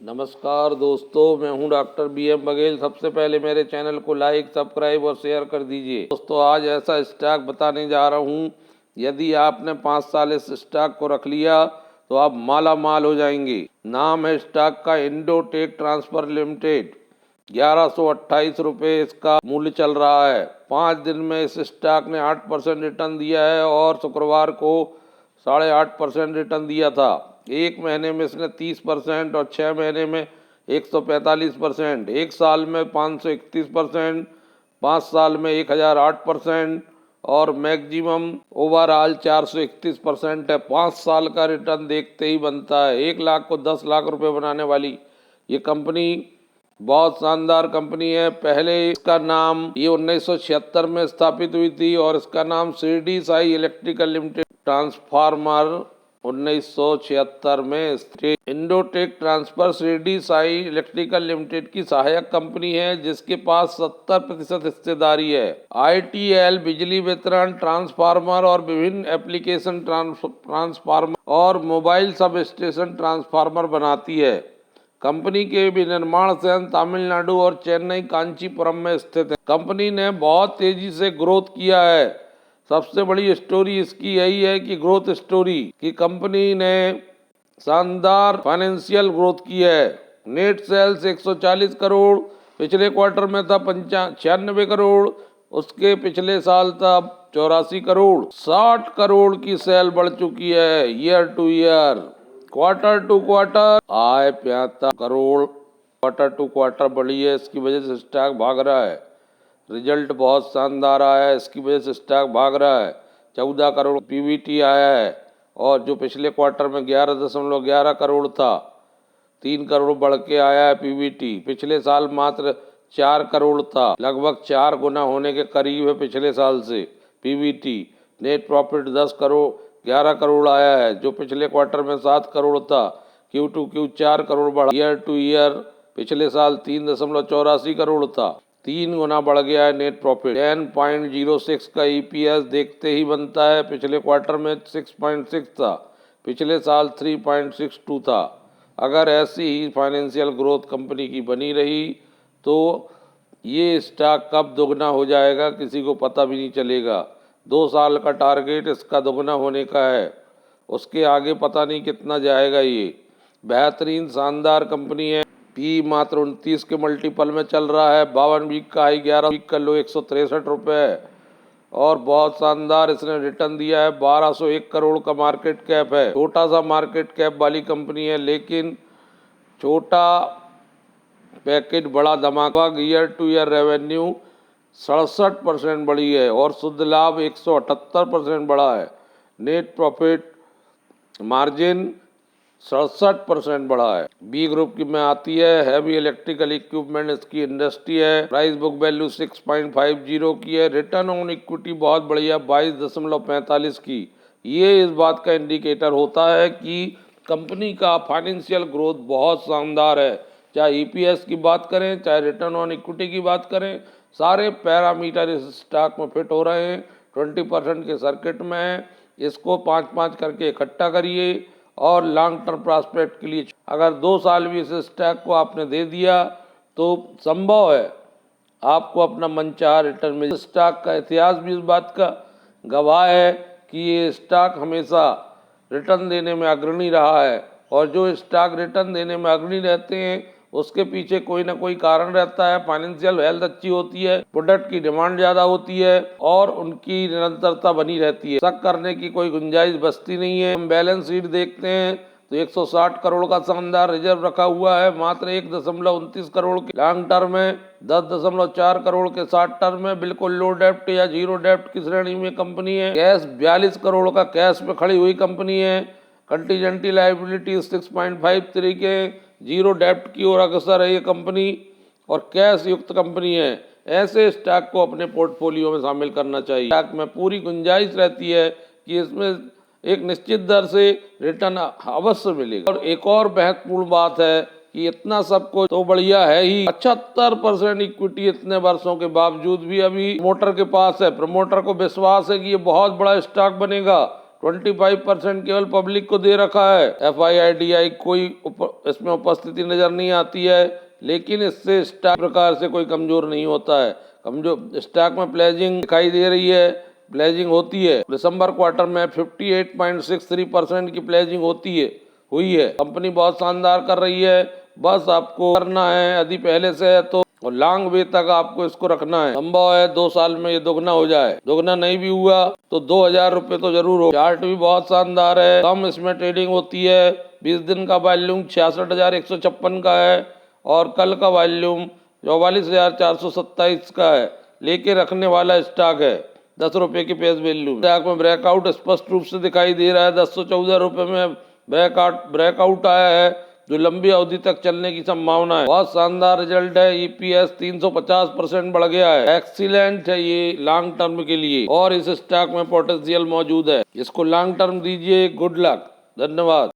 नमस्कार दोस्तों, मैं हूं डॉक्टर BM बघेल। सबसे पहले मेरे चैनल को लाइक, सब्सक्राइब और शेयर कर दीजिए। दोस्तों, आज ऐसा स्टॉक बताने जा रहा हूं, यदि आपने 5 साल इस स्टॉक को रख लिया तो आप माला माल हो जाएंगे। नाम है स्टॉक का इंडोटेक ट्रांसफर लिमिटेड। 1128 रुपये इसका मूल्य चल रहा है। 5 दिन में इस स्टॉक ने 8% रिटर्न दिया है और शुक्रवार को 8.5% रिटर्न दिया था। एक महीने में इसने 30% और 6 महीने में 145%, एक साल में 531%, 5 साल में 1008% और मैक्सिमम ओवरऑल 431% है। 5 साल का रिटर्न देखते ही बनता है। 1 लाख को 10 लाख रुपए बनाने वाली ये कंपनी बहुत शानदार कंपनी है। पहले इसका नाम ये 1976 में स्थापित हुई थी और इसका नाम Shirdi Sai electrical limited transformer 1976 में Indotech transfer Shirdi Sai electrical limited की सहायक कंपनी है, जिसके पास 70% हिस्सेदारी है। ITL बिजली वितरण, ट्रांसफार्मर और विभिन्न एप्लीकेशन ट्रांसफार्मर और मोबाइल सब स्टेशन ट्रांसफार्मर बनाती है। कंपनी के विनिर्माण संयंत्र तमिलनाडु और चेन्नई कांचीपुरम में स्थित है। कंपनी ने बहुत तेजी से ग्रोथ किया है। सबसे बड़ी स्टोरी इसकी यही है कि ग्रोथ स्टोरी कि कंपनी ने शानदार फाइनेंशियल ग्रोथ की है। नेट सेल्स 140 करोड़, पिछले क्वार्टर में था 96 करोड़, उसके पिछले साल था 84 करोड़। 60 करोड़ की सेल बढ़ चुकी है year to year. Quarter to quarter आय 75 करोड़ क्वार्टर टू क्वार्टर बढ़ी है। इसकी वजह से स्टॉक भाग रहा है। रिजल्ट बहुत शानदार आया है, इसकी वजह से स्टॉक भाग रहा है। 14 करोड़ PBT आया है और जो पिछले क्वार्टर में 11.11 करोड़ था, 3 करोड़ बढ़ के आया है PBT। पिछले साल मात्र 4 करोड़ था, लगभग 4 गुना होने के करीब है पिछले साल से PBT। नेट प्रॉफिट 11 करोड़ आया है, जो पिछले क्वार्टर में 7 करोड़ था। Q2Q 4 करोड़ बढ़ा। ईयर टू ईयर पिछले साल 3.84 करोड़ था, 3 गुना बढ़ गया है नेट प्रॉफिट। 10.06 का EPS देखते ही बनता है। पिछले क्वार्टर में 6.6 था, पिछले साल 3.62 था। अगर ऐसी ही फाइनेंशियल ग्रोथ कंपनी की बनी रही तो ये स्टॉक कब दोगुना हो जाएगा किसी को पता भी नहीं चलेगा। 2 साल का टारगेट इसका दोगुना होने का है, उसके आगे पता नहीं कितना जाएगा। ये बेहतरीन शानदार कंपनी है। P मात्र 29 के मल्टीपल में चल रहा है। 52 वीक का हाई, 11 वीक का लो 163 रुपये है और बहुत शानदार इसने रिटर्न दिया है। 1201 करोड़ का मार्केट कैप है। छोटा सा मार्केट कैप वाली कंपनी है, लेकिन छोटा पैकेज बड़ा धमाका। ईयर टू ईयर रेवेन्यू 67% बढ़ी है और शुद्ध लाभ 178% बढ़ा है। नेट प्रॉफिट मार्जिन 67% बढ़ा है। B ग्रुप की में आती है। हैवी इलेक्ट्रिकल इक्विपमेंट इसकी इंडस्ट्री है। प्राइस बुक वैल्यू 6.50 की है। रिटर्न ऑन इक्विटी बहुत बढ़िया 22.45 की। ये इस बात का इंडिकेटर होता है कि कंपनी का फाइनेंशियल ग्रोथ बहुत शानदार है। चाहे EPS की बात करें, चाहे रिटर्न ऑन इक्विटी की बात करें, सारे पैरामीटर इस स्टॉक में फिट हो रहे हैं। 20% के सर्किट में है। इसको 5-5 करके इकट्ठा करिए और लॉन्ग टर्म प्रॉस्पेक्ट के लिए अगर 2 साल भी इस स्टॉक को आपने दे दिया तो संभव है आपको अपना मनचाहा रिटर्न मिल। स्टॉक का इतिहास भी इस बात का गवाह है कि ये स्टॉक हमेशा रिटर्न देने में अग्रणी रहा है और जो स्टॉक रिटर्न देने में अग्रणी रहते हैं उसके पीछे कोई ना कोई कारण रहता है। फाइनेंशियल हेल्थ अच्छी होती है, प्रोडक्ट की डिमांड ज़्यादा होती है और उनकी निरंतरता बनी रहती है। शक करने की कोई गुंजाइश बचती नहीं है। हम बैलेंस शीट देखते हैं तो 160 करोड़ का शानदार रिजर्व रखा हुआ है। मात्र 1.29 करोड़ के लॉन्ग टर्म में, 10.4 करोड़ के शॉर्ट टर्म में। बिल्कुल लो डेप्ट या जीरो डेप्ट की श्रेणी में कंपनी है। कैश 42 करोड़ का कैश पे खड़ी हुई कंपनी है। कंटीजेंटी लाइबिलिटी 6.53 के, जीरो डेप्ट की ओर अग्रसर है ये कंपनी और कैश युक्त कंपनी है। ऐसे स्टॉक को अपने पोर्टफोलियो में शामिल करना चाहिए। स्टॉक में पूरी गुंजाइश रहती है कि इसमें एक निश्चित दर से रिटर्न अवश्य मिलेगा। और एक और महत्वपूर्ण बात है कि इतना सब कुछ तो बढ़िया है ही, 75% इक्विटी इतने वर्षों के बावजूद भी अभी प्रमोटर के पास है। प्रमोटर को विश्वास है कि ये बहुत बड़ा स्टॉक बनेगा, 25% केवल पब्लिक को दे रखा है। FIDI कोई इसमें उपस्थिति नजर नहीं आती है, लेकिन इससे स्टॉक प्रकार से कोई कमजोर नहीं होता है। कमजोर स्टॉक में प्लेजिंग दिखाई दे रही है, प्लेजिंग होती है। दिसंबर क्वार्टर में 58.63% की प्लेजिंग हुई है। कंपनी बहुत शानदार कर रही है, बस आपको करना है। यदि पहले से है तो और लॉन्ग वे तक आपको इसको रखना है। संभव है 2 साल में ये दुगना हो जाए, दुगना नहीं भी हुआ तो 2000 रुपये तो जरूर हो। चार्ट भी बहुत शानदार है, कम इसमें ट्रेडिंग होती है। 20 दिन का वॉल्यूम 66,156 का है और कल का वॉल्यूम 44,427 का है। लेके रखने वाला स्टॉक है, 10 रुपये की फेस वैल्यू। स्टॉक में ब्रेकआउट स्पष्ट रूप से दिखाई दे रहा है। 1014 रुपये में ब्रेकआउट आया है, जो लंबी अवधि तक चलने की संभावना है। बहुत शानदार रिजल्ट है। EPS 350% बढ़ गया है। एक्सीलेंट है ये लॉन्ग टर्म के लिए, और इस स्टॉक में पोटेंशियल मौजूद है। इसको लॉन्ग टर्म दीजिए। गुड लक, धन्यवाद।